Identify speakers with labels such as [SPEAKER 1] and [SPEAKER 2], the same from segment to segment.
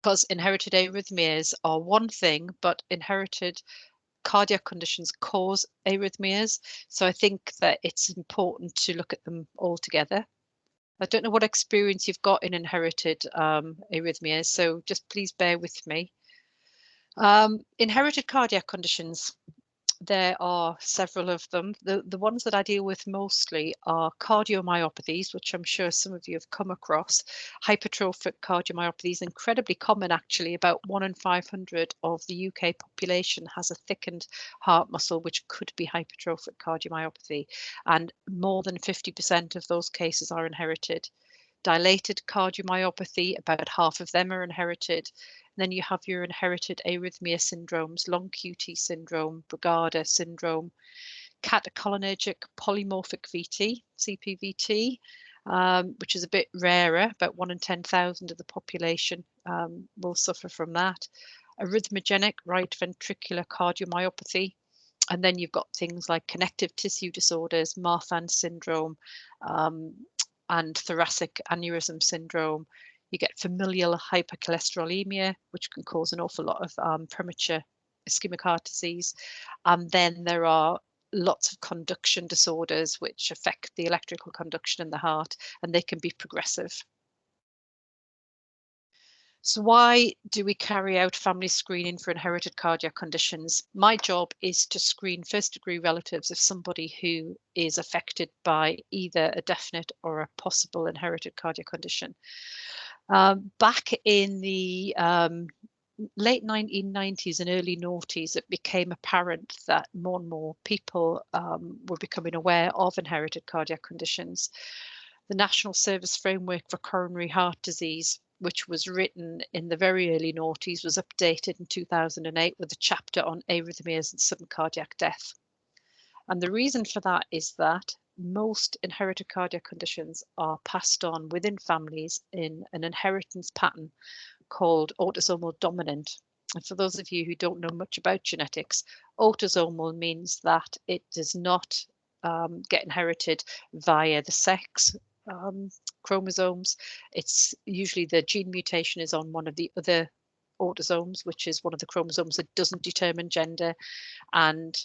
[SPEAKER 1] because inherited arrhythmias are one thing, but inherited cardiac conditions cause arrhythmias. So I think that it's important to look at them all together. I don't know what experience you've got in inherited arrhythmias, so just please bear with me. Inherited cardiac conditions. There are several of them. The ones that I deal with mostly are cardiomyopathies, which I'm sure some of you have come across. Hypertrophic cardiomyopathy is incredibly common, actually. About 1 in 500 of the UK population has a thickened heart muscle, which could be hypertrophic cardiomyopathy. And more than 50% of those cases are inherited. Dilated cardiomyopathy, about half of them are inherited. Then you have your inherited arrhythmia syndromes, long QT syndrome, Brugada syndrome, catecholinergic polymorphic VT, CPVT, which is a bit rarer, about 1 in 10,000 of the population will suffer from that. Arrhythmogenic right ventricular cardiomyopathy. And then you've got things like connective tissue disorders, Marfan syndrome, and thoracic aneurysm syndrome. You get familial hypercholesterolemia, which can cause an awful lot of premature ischemic heart disease. And then there are lots of conduction disorders which affect the electrical conduction in the heart, and they can be progressive. So why do we carry out family screening for inherited cardiac conditions? My job is to screen first-degree relatives of somebody who is affected by either a definite or a possible inherited cardiac condition. Back in the late 1990s and early noughties, it became apparent that more and more people were becoming aware of inherited cardiac conditions. The National Service Framework for Coronary Heart Disease, which was written in the very early noughties, was updated in 2008 with a chapter on arrhythmias and sudden cardiac death. And the reason for that is that most inherited cardiac conditions are passed on within families in an inheritance pattern called autosomal dominant. And for those of you who don't know much about genetics, autosomal means that it does not get inherited via the sex chromosomes. It's usually the gene mutation is on one of the other autosomes, which is one of the chromosomes that doesn't determine gender. And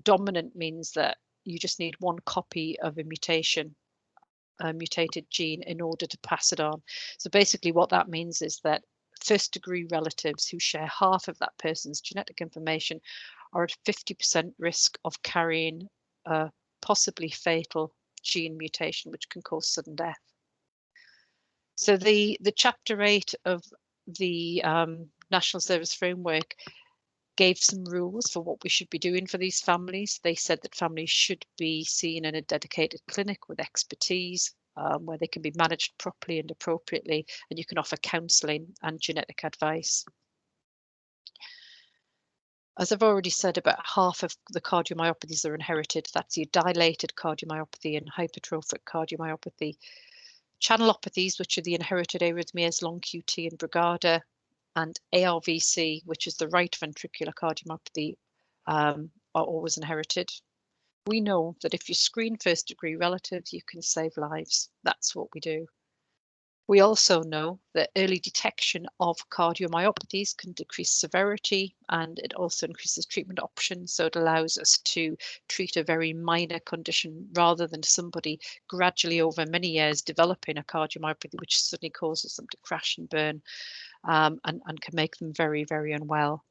[SPEAKER 1] dominant means that you just need one copy of a mutation, a mutated gene, in order to pass it on. So basically what that means is that first degree relatives who share half of that person's genetic information are at 50% risk of carrying a possibly fatal gene mutation, which can cause sudden death. So the chapter 8 of the National Service Framework gave some rules for what we should be doing for these families. They said that families should be seen in a dedicated clinic with expertise, where they can be managed properly and appropriately, and you can offer counselling and genetic advice. As I've already said, about half of the cardiomyopathies are inherited. That's your dilated cardiomyopathy and hypertrophic cardiomyopathy. Channelopathies, which are the inherited arrhythmias, long QT and Brugada, and ARVC, which is the right ventricular cardiomyopathy, are always inherited. We know that if you screen first degree relatives, you can save lives. That's what we do. We also know that early detection of cardiomyopathies can decrease severity, and it also increases treatment options. So it allows us to treat a very minor condition rather than somebody gradually over many years developing a cardiomyopathy, which suddenly causes them to crash and burn, and can make them very, very unwell.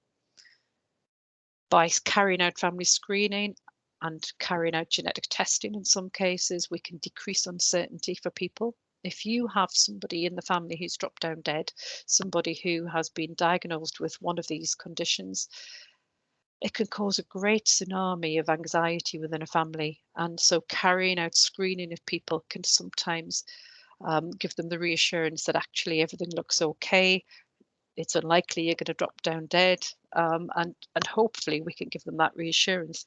[SPEAKER 1] By carrying out family screening and carrying out genetic testing in some cases, we can decrease uncertainty for people. If you have somebody in the family who's dropped down dead, somebody who has been diagnosed with one of these conditions, it can cause a great tsunami of anxiety within a family. And so carrying out screening of people can sometimes give them the reassurance that actually everything looks okay. It's unlikely you're going to drop down dead, and hopefully we can give them that reassurance.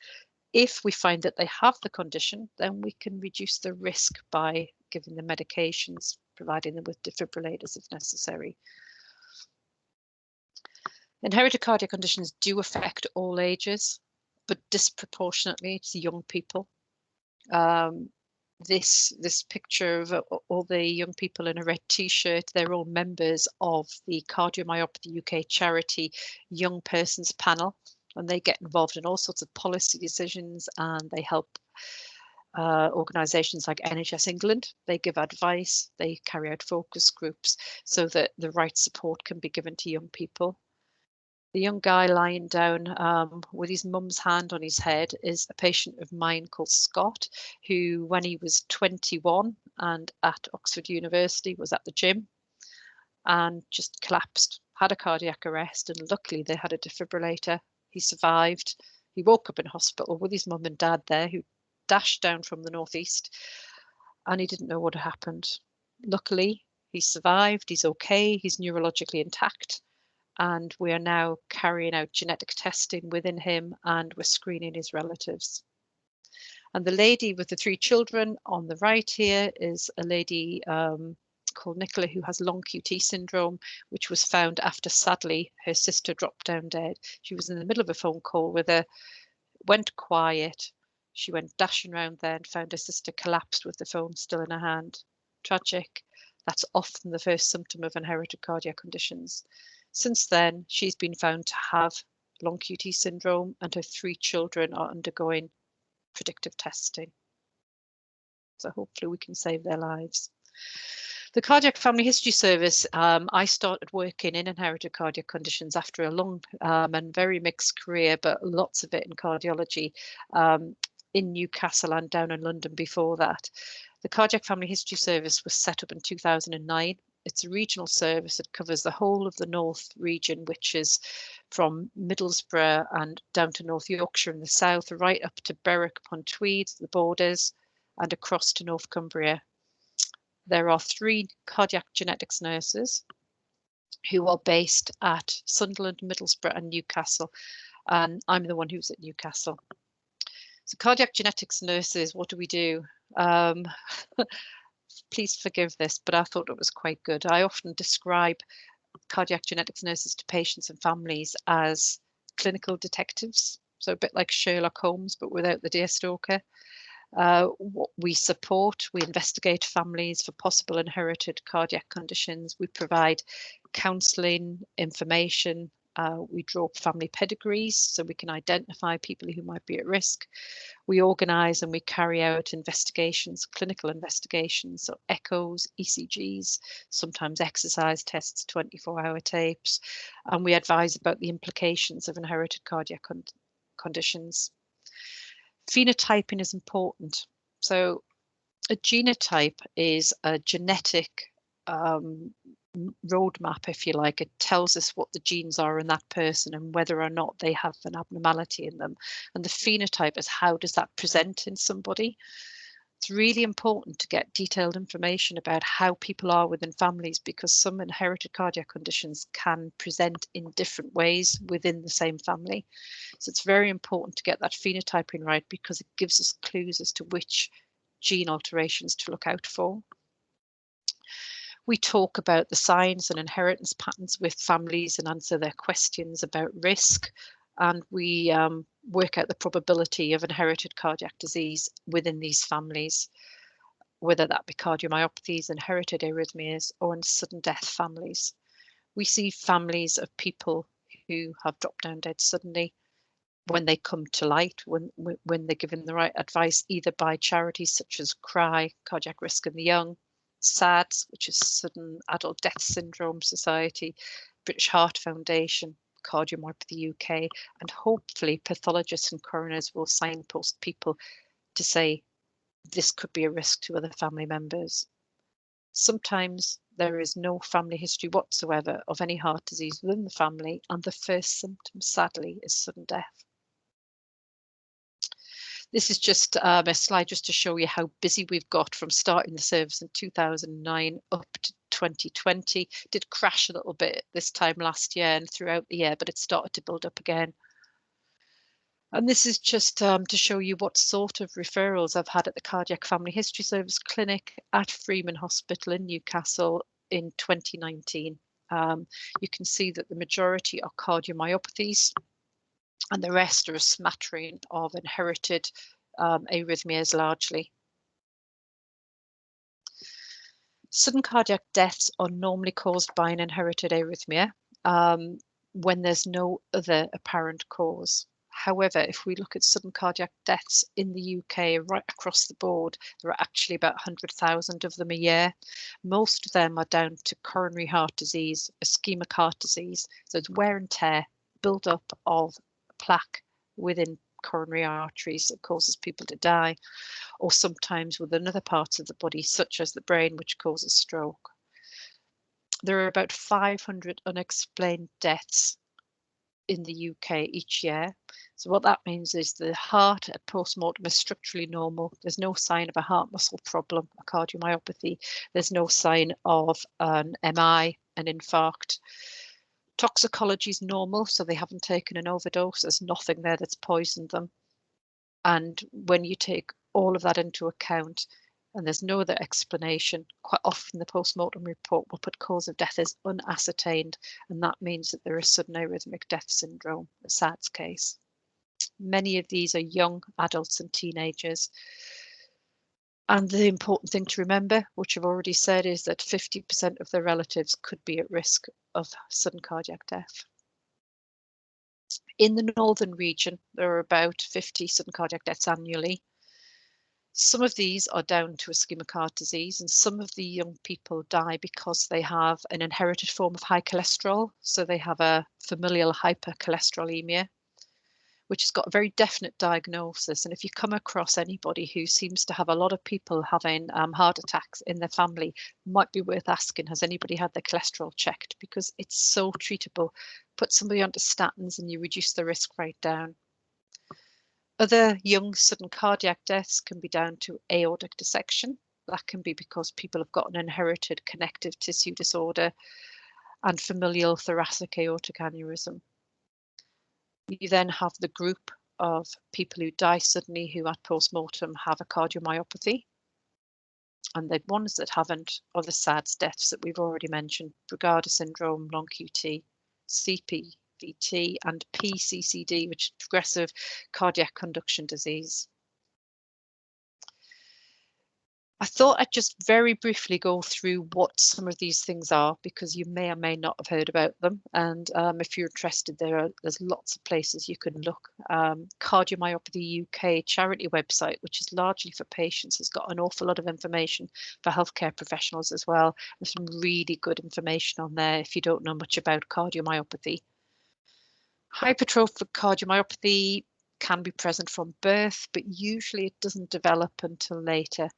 [SPEAKER 1] If we find that they have the condition, then we can reduce the risk by giving them medications, providing them with defibrillators if necessary. Inherited cardiac conditions do affect all ages, but disproportionately to young people. this picture of all the young people in a red t-shirt, they're all members of the Cardiomyopathy UK charity Young Persons Panel, and they get involved in all sorts of policy decisions, and they help organisations like NHS England. They give advice, they carry out focus groups so that the right support can be given to young people. The young guy lying down with his mum's hand on his head is a patient of mine called Scott, who, when he was 21 and at Oxford University, was at the gym and just collapsed, had a cardiac arrest, and luckily they had a defibrillator. He survived. He woke up in hospital with his mum and dad there, who dashed down from the northeast, and he didn't know what had happened. Luckily, he survived. He's okay. He's neurologically intact. And we are now carrying out genetic testing within him, and we're screening his relatives. And the lady with the 3 children on the right here is a lady called Nicola, who has long QT syndrome, which was found after, sadly, her sister dropped down dead. She was in the middle of a phone call with her, went quiet. She went dashing around there and found her sister collapsed with the phone still in her hand. Tragic. That's often the first symptom of inherited cardiac conditions. Since then, she's been found to have long QT syndrome, and her 3 children are undergoing predictive testing. So hopefully we can save their lives. The Cardiac Family History Service, I started working in inherited cardiac conditions after a long and very mixed career, but lots of it in cardiology in Newcastle and down in London before that. The Cardiac Family History Service was set up in 2009. It's a regional service that covers the whole of the North region, which is from Middlesbrough and down to North Yorkshire in the south, right up to Berwick-upon-Tweed, the borders, and across to North Cumbria. There are 3 cardiac genetics nurses who are based at Sunderland, Middlesbrough and Newcastle, and I'm the one who's at Newcastle. So cardiac genetics nurses, what do we do? Please forgive this, but I thought it was quite good. I often describe cardiac genetics nurses to patients and families as clinical detectives, so a bit like Sherlock Holmes, but without the deerstalker. What we support, we investigate families for possible inherited cardiac conditions. We provide counselling, information. We draw family pedigrees so we can identify people who might be at risk. We organise and we carry out investigations, clinical investigations, so echoes, ECGs, sometimes exercise tests, 24-hour tapes, and we advise about the implications of inherited cardiac conditions. Phenotyping is important. So a genotype is a genetic roadmap, if you like. It tells us what the genes are in that person and whether or not they have an abnormality in them. And the phenotype is how does that present in somebody. It's really important to get detailed information about how people are within families, because some inherited cardiac conditions can present in different ways within the same family. So it's very important to get that phenotyping right, because it gives us clues as to which gene alterations to look out for. We talk about the signs and inheritance patterns with families and answer their questions about risk. And we work out the probability of inherited cardiac disease within these families, whether that be cardiomyopathies, inherited arrhythmias, or in sudden death families. We see families of people who have dropped down dead suddenly when they come to light, when they're given the right advice, either by charities such as CRY, Cardiac Risk in the Young, SADS, which is Sudden Adult Death Syndrome Society, British Heart Foundation, Cardiomyopathy UK, and hopefully pathologists and coroners will signpost people to say this could be a risk to other family members. Sometimes there is no family history whatsoever of any heart disease within the family, and the first symptom, sadly, is sudden death. This is just a slide just to show you how busy we've got from starting the service in 2009 up to 2020. Did crash a little bit this time last year and throughout the year, but it started to build up again. And this is just to show you what sort of referrals I've had at the Cardiac Family History Service Clinic at Freeman Hospital in Newcastle in 2019. You can see that the majority are cardiomyopathies, and the rest are a smattering of inherited arrhythmias largely. Sudden cardiac deaths are normally caused by an inherited arrhythmia when there's no other apparent cause. However, if we look at sudden cardiac deaths in the UK right across the board, there are actually about 100,000 of them a year. Most of them are down to coronary heart disease, ischemic heart disease. So it's wear and tear, build up of plaque within coronary arteries that causes people to die, or sometimes with other parts of the body, such as the brain, which causes stroke. There are about 500 unexplained deaths in the UK each year. So what that means is the heart at post-mortem is structurally normal. There's no sign of a heart muscle problem, a cardiomyopathy. There's no sign of an MI, an infarct. Toxicology is normal, so they haven't taken an overdose. There's nothing there that's poisoned them. And when you take all of that into account, and there's no other explanation, quite often the post-mortem report will put cause of death as unascertained, and that means that there is sudden arrhythmic death syndrome, the SADS case. Many of these are young adults and teenagers. And the important thing to remember, which I've already said, is that 50% of their relatives could be at risk of sudden cardiac death. In the northern region, there are about 50 sudden cardiac deaths annually. Some of these are down to ischemic heart disease, and some of the young people die because they have an inherited form of high cholesterol. So they have a familial hypercholesterolemia, which has got a very definite diagnosis. And if you come across anybody who seems to have a lot of people having heart attacks in their family, might be worth asking, has anybody had their cholesterol checked? Because it's so treatable. Put somebody onto statins and you reduce the risk right down. Other young sudden cardiac deaths can be down to aortic dissection. That can be because people have got an inherited connective tissue disorder, and familial thoracic aortic aneurysm. You then have the group of people who die suddenly who at post-mortem have a cardiomyopathy. And the ones that haven't are the SADS deaths that we've already mentioned: Brugada syndrome, long QT, CPVT, and PCCD, which is progressive cardiac conduction disease. I thought I'd just very briefly go through what some of these things are, because you may or may not have heard about them. And if you're interested, there's lots of places you can look. Cardiomyopathy UK charity website, which is largely for patients, has got an awful lot of information for healthcare professionals as well. There's some really good information on there if you don't know much about cardiomyopathy. Hypertrophic cardiomyopathy can be present from birth, but usually it doesn't develop until later.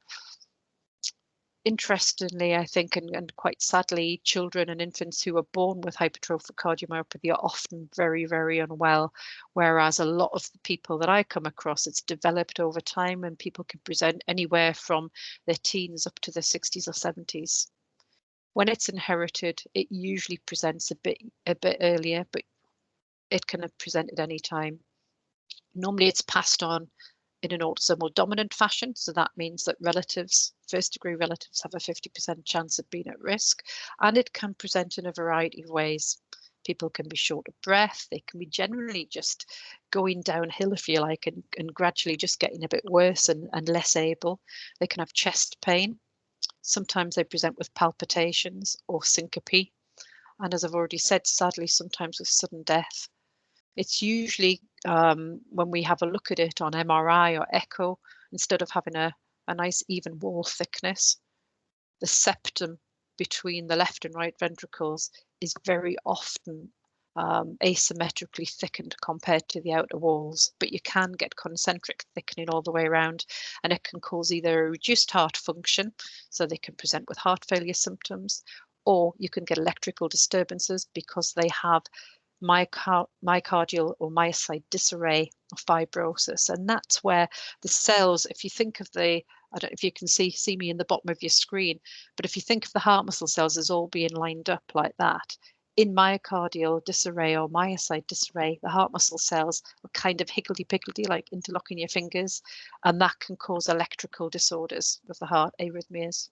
[SPEAKER 1] Interestingly, I think, and quite sadly, children and infants who are born with hypertrophic cardiomyopathy are often very, very unwell, whereas a lot of the people that I come across, it's developed over time, and people can present anywhere from their teens up to their 60s or 70s. When it's inherited, it usually presents a bit earlier, but it can present at any time. Normally, it's passed on in an autosomal dominant fashion. So that means that relatives, first degree relatives, have a 50% chance of being at risk. And it can present in a variety of ways. People can be short of breath. They can be generally just going downhill, if you like, and gradually just getting a bit worse and less able. They can have chest pain. Sometimes they present with palpitations or syncope. And as I've already said, sadly, sometimes with sudden death. It's usually when we have a look at it on MRI or echo, instead of having a nice even wall thickness, the septum between the left and right ventricles is very often asymmetrically thickened compared to the outer walls, but you can get concentric thickening all the way around, and it can cause either a reduced heart function, so they can present with heart failure symptoms, or you can get electrical disturbances because they have myocardial or myocyte disarray or fibrosis. And that's where the cells, if you think of the, I don't know if you can see me in the bottom of your screen, but if you think of the heart muscle cells as all being lined up like that, in myocardial disarray or myocyte disarray, the heart muscle cells are kind of higgledy-piggledy, like interlocking your fingers, and that can cause electrical disorders of the heart, arrhythmias.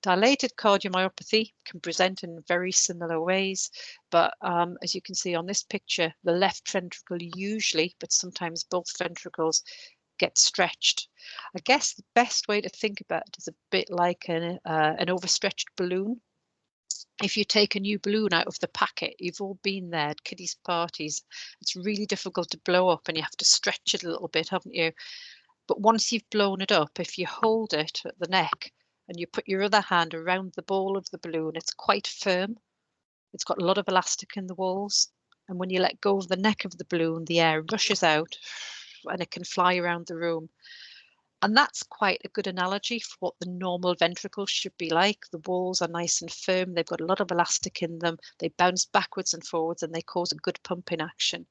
[SPEAKER 1] Dilated cardiomyopathy can present in very similar ways, but as you can see on this picture, the left ventricle usually, but sometimes both ventricles, get stretched. I guess the best way to think about it is a bit like an overstretched balloon. If you take a new balloon out of the packet, you've all been there at kiddies' parties. It's really difficult to blow up and you have to stretch it a little bit, haven't you? But once you've blown it up, if you hold it at the neck and you put your other hand around the ball of the balloon, it's quite firm. It's got a lot of elastic in the walls. And when you let go of the neck of the balloon, the air rushes out and it can fly around the room. And that's quite a good analogy for what the normal ventricles should be like. The walls are nice and firm. They've got a lot of elastic in them. They bounce backwards and forwards and they cause a good pumping action.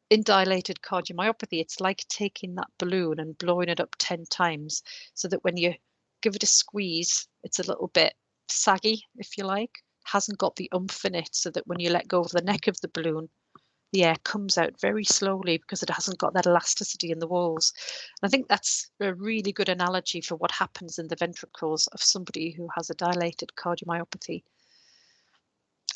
[SPEAKER 1] In dilated cardiomyopathy, it's like taking that balloon and blowing it up 10 times so that when you give it a squeeze, it's a little bit saggy, if you like, hasn't got the oomph in it, so that when you let go of the neck of the balloon, the air comes out very slowly because it hasn't got that elasticity in the walls. And I think that's a really good analogy for what happens in the ventricles of somebody who has a dilated cardiomyopathy.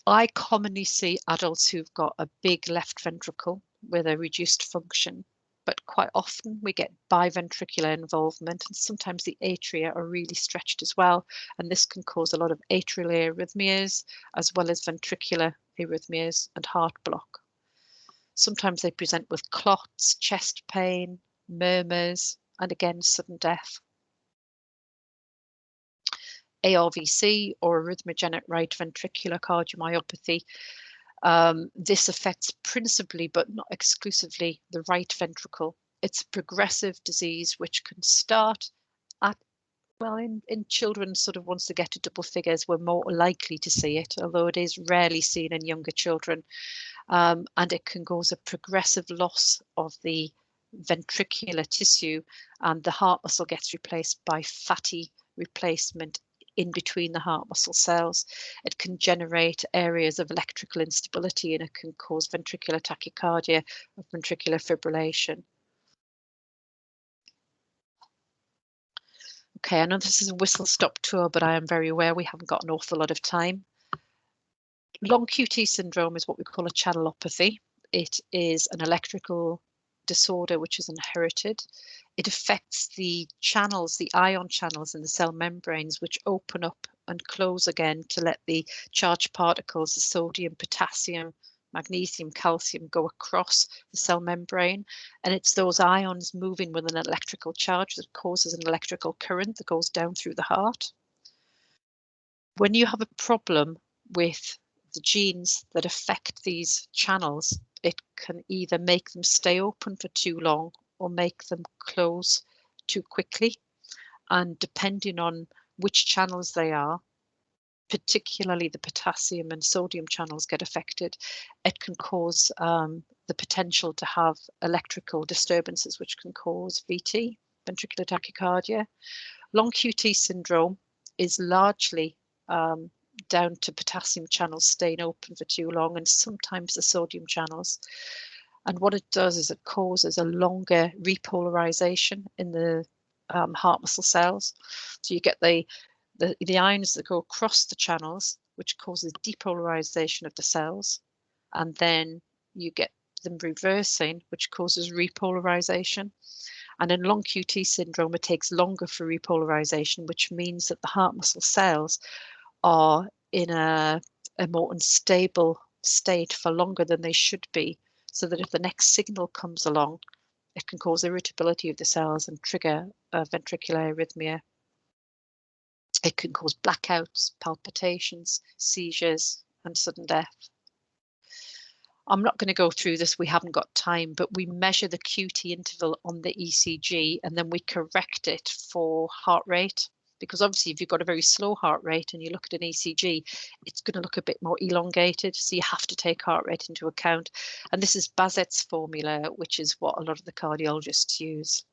[SPEAKER 1] I commonly see adults who've got a big left ventricle with a reduced function, but quite often we get biventricular involvement, and sometimes the atria are really stretched as well, and this can cause a lot of atrial arrhythmias as well as ventricular arrhythmias and heart block. Sometimes they present with clots, chest pain, murmurs, and again sudden death. ARVC, or arrhythmogenic right ventricular cardiomyopathy. This affects principally, but not exclusively, the right ventricle. It's a progressive disease which can start at, well, in children, sort of once they get to double figures, we're more likely to see it, although it is rarely seen in younger children. And it can cause a progressive loss of the ventricular tissue, and the heart muscle gets replaced by fatty replacement in between the heart muscle cells. It can generate areas of electrical instability, and it can cause ventricular tachycardia or ventricular fibrillation. Okay, I know this is a whistle-stop tour, but I am very aware we haven't got an awful lot of time. Long QT syndrome is what we call a channelopathy. It is an electrical disorder which is inherited. It affects the channels, the ion channels in the cell membranes, which open up and close again to let the charged particles, the sodium, potassium, magnesium, calcium, go across the cell membrane. And it's those ions moving with an electrical charge that causes an electrical current that goes down through the heart. When you have a problem with the genes that affect these channels, it can either make them stay open for too long or make them close too quickly. And depending on which channels they are, particularly the potassium and sodium channels get affected, it can cause the potential to have electrical disturbances, which can cause VT, ventricular tachycardia. Long QT syndrome is largely down to potassium channels staying open for too long, and sometimes the sodium channels. And what it does is it causes a longer repolarization in the heart muscle cells. So you get the ions that go across the channels, which causes depolarization of the cells, and then you get them reversing, which causes repolarization. And in long QT syndrome, it takes longer for repolarization, which means that the heart muscle cells are in a more unstable state for longer than they should be, so that if the next signal comes along, it can cause irritability of the cells and trigger ventricular arrhythmia. It can cause blackouts, palpitations, seizures, and sudden death. I'm not going to go through this, we haven't got time, but we measure the QT interval on the ECG and then we correct it for heart rate. Because obviously if you've got a very slow heart rate and you look at an ECG, it's going to look a bit more elongated. So you have to take heart rate into account. And this is Bazet's formula, which is what a lot of the cardiologists use.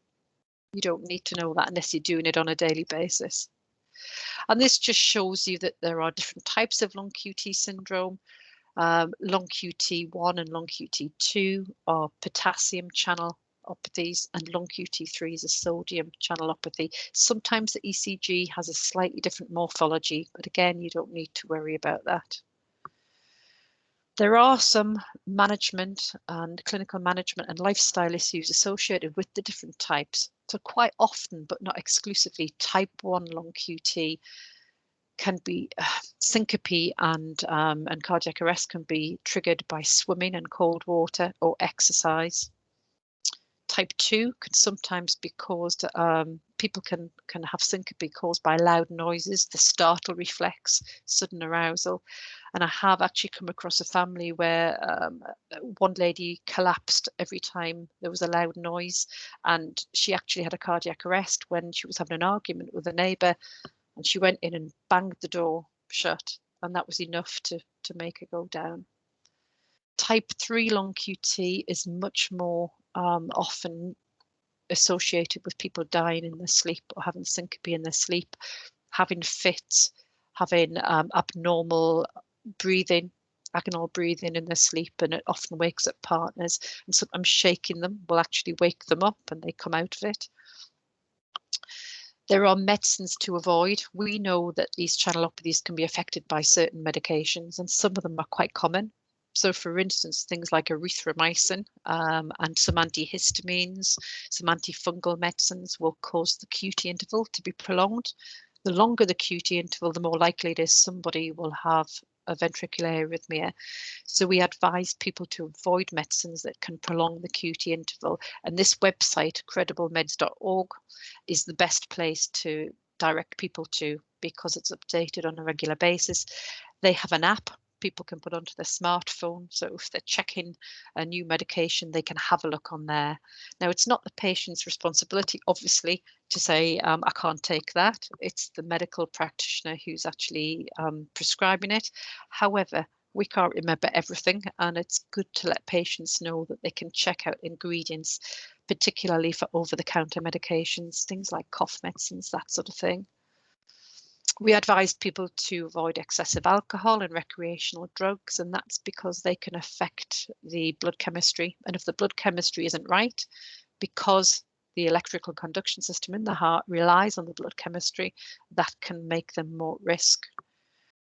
[SPEAKER 1] You don't need to know that unless you're doing it on a daily basis. And this just shows you that there are different types of long QT syndrome. Long QT1 and long QT2 are potassium channelopathies, and long QT3 is a sodium channelopathy. Sometimes the ECG has a slightly different morphology, but again, you don't need to worry about that. There are some management and clinical management and lifestyle issues associated with the different types. So quite often, but not exclusively, type 1 long QT can be syncope and cardiac arrest can be triggered by swimming in cold water or exercise. Type 2 can sometimes be caused, people can have syncope caused by loud noises, the startle reflex, sudden arousal. And I have actually come across a family where one lady collapsed every time there was a loud noise, and she actually had a cardiac arrest when she was having an argument with a neighbour, and she went in and banged the door shut, and that was enough to make her go down. Type 3 long QT is much more often associated with people dying in their sleep or having syncope in their sleep, having fits, having abnormal breathing, agonal breathing in their sleep, and it often wakes up partners, and sometimes shaking them will actually wake them up and they come out of it. There are medicines to avoid. We know that these channelopathies can be affected by certain medications, and some of them are quite common. So, for instance, things like erythromycin and some antihistamines, some antifungal medicines will cause the QT interval to be prolonged. The longer the QT interval, the more likely it is somebody will have a ventricular arrhythmia. So we advise people to avoid medicines that can prolong the QT interval. And this website, crediblemeds.org, is the best place to direct people to, because it's updated on a regular basis. They have an app people can put onto their smartphone. So if they're checking a new medication, they can have a look on there. Now, it's not the patient's responsibility, obviously, to say, I can't take that. It's the medical practitioner who's actually prescribing it. However, we can't remember everything, and it's good to let patients know that they can check out ingredients, particularly for over-the-counter medications, things like cough medicines, that sort of thing. We advise people to avoid excessive alcohol and recreational drugs, and that's because they can affect the blood chemistry. And if the blood chemistry isn't right, because the electrical conduction system in the heart relies on the blood chemistry, that can make them more at risk.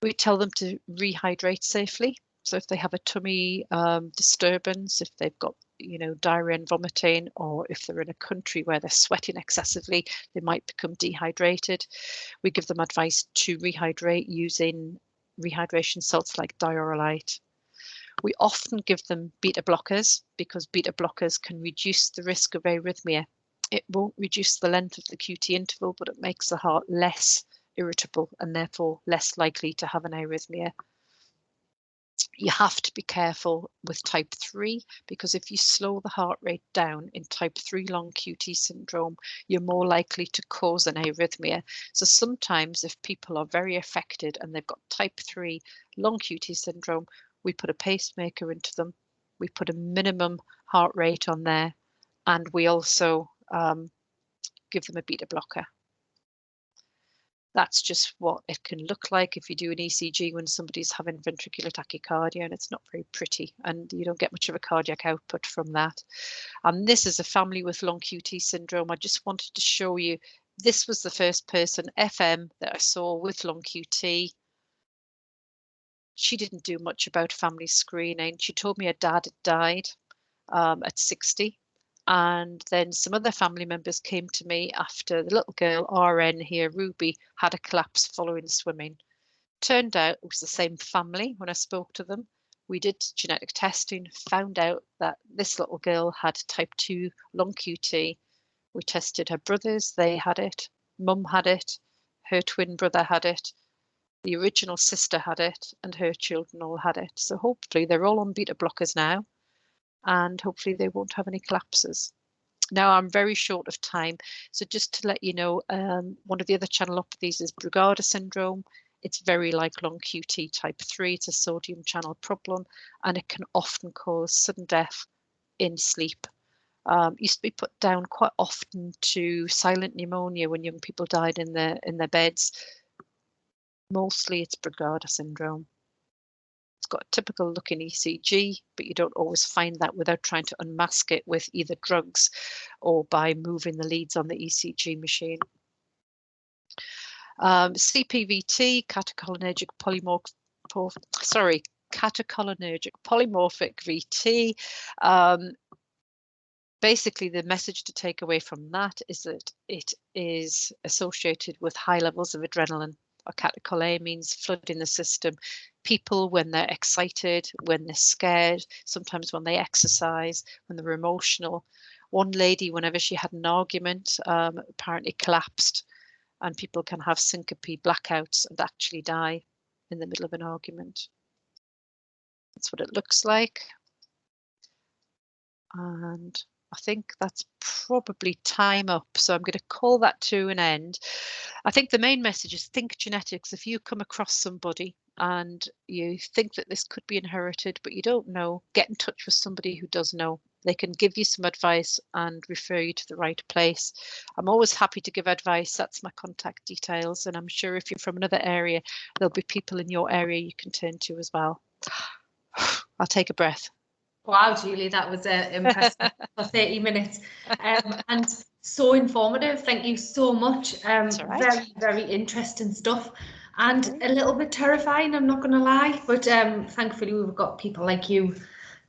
[SPEAKER 1] We tell them to rehydrate safely. So if they have a tummy disturbance, if they've got diarrhea and vomiting, or if they're in a country where they're sweating excessively, they might become dehydrated. We give them advice to rehydrate using rehydration salts like diaurolite. We often give them beta blockers because beta blockers can reduce the risk of arrhythmia. It won't reduce the length of the QT interval, but it makes the heart less irritable and therefore less likely to have an arrhythmia. You have to be careful with type 3 because if you slow the heart rate down in type 3 long QT syndrome, you're more likely to cause an arrhythmia. So sometimes if people are very affected and they've got type 3 long QT syndrome, we put a pacemaker into them, we put a minimum heart rate on there, and we also give them a beta blocker. That's just what it can look like if you do an ECG when somebody's having ventricular tachycardia, and it's not very pretty, and you don't get much of a cardiac output from that. And this is a family with long QT syndrome. I just wanted to show you, this was the first person, FM, that I saw with long QT. She didn't do much about family screening. She told me her dad had died at 60. And then some other family members came to me after the little girl, RN here, Ruby, had a collapse following swimming. Turned out it was the same family when I spoke to them. We did genetic testing, found out that this little girl had type 2 long QT. We tested her brothers, they had it. Mum had it. Her twin brother had it. The original sister had it, and her children all had it. So hopefully they're all on beta blockers now, and hopefully they won't have any collapses. Now I'm very short of time, so just to let you know, one of the other channelopathies is Brugada syndrome. It's very like long QT type 3. It's a sodium channel problem, and it can often cause sudden death in sleep. Used to be put down quite often to silent pneumonia when young people died in their beds. Mostly it's Brugada syndrome. It's got a typical looking ECG, but you don't always find that without trying to unmask it with either drugs or by moving the leads on the ECG machine. CPVT, catecholinergic catecholinergic polymorphic VT. Basically, the message to take away from that is that it is associated with high levels of adrenaline. Or catechole means flood in the system. People, when they're excited, when they're scared, sometimes when they exercise, when they're emotional. One lady, whenever she had an argument, apparently collapsed, and people can have syncope, blackouts, and actually die in the middle of an argument. That's what it looks like. And I think that's probably time up. So I'm going to call that to an end. I think the main message is think genetics. If you come across somebody and you think that this could be inherited, but you don't know, get in touch with somebody who does know. They can give you some advice and refer you to the right place. I'm always happy to give advice. That's my contact details. And I'm sure if you're from another area, there'll be people in your area you can turn to as well. I'll take a breath.
[SPEAKER 2] Wow, Julie, that was impressive for 30 minutes and so informative. Thank you so much.
[SPEAKER 1] Right.
[SPEAKER 2] Very, very interesting stuff and a little bit terrifying, I'm not going to lie. But thankfully, we've got people like you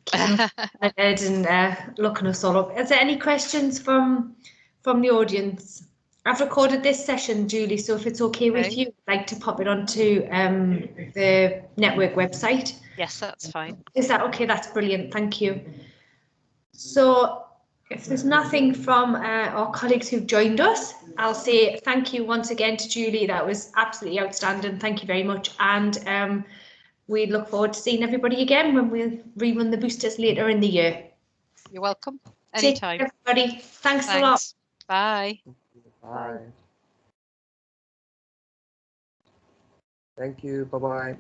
[SPEAKER 2] keeping us and looking us all up. Is there any questions from the audience? I've recorded this session, Julie, so if it's okay with you, I'd like to pop it onto the network website.
[SPEAKER 1] Yes, that's fine.
[SPEAKER 2] Is that okay? That's brilliant. Thank you. So if there's nothing from our colleagues who've joined us, I'll say thank you once again to Julie. That was absolutely outstanding. Thank you very much. And we look forward to seeing everybody again when we rerun the boosters later in the year.
[SPEAKER 1] You're welcome. Anytime.
[SPEAKER 2] Take care, everybody. Thanks a lot.
[SPEAKER 1] Bye.
[SPEAKER 3] Bye. Thank you. Bye-bye.